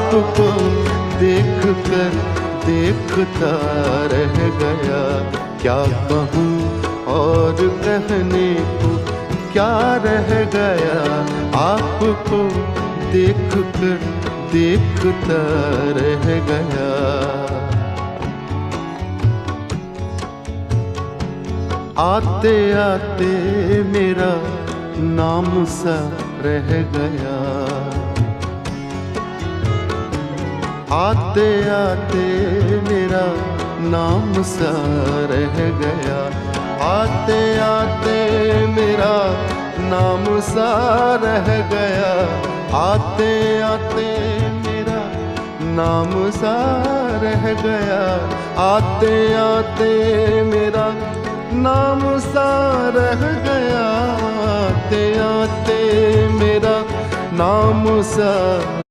आपको देख कर देखता रह गया। क्या कहूँ और कहने को क्या रह गया, आपको देख कर देखता रह गया। आते आते मेरा नाम सा रह गया, आते आते मेरा नाम सा रह गया, आते आते मेरा नाम सा रह गया, आते आते मेरा नाम सा रह गया, आते आते मेरा नाम सा रह गया, आते आते मेरा नाम सा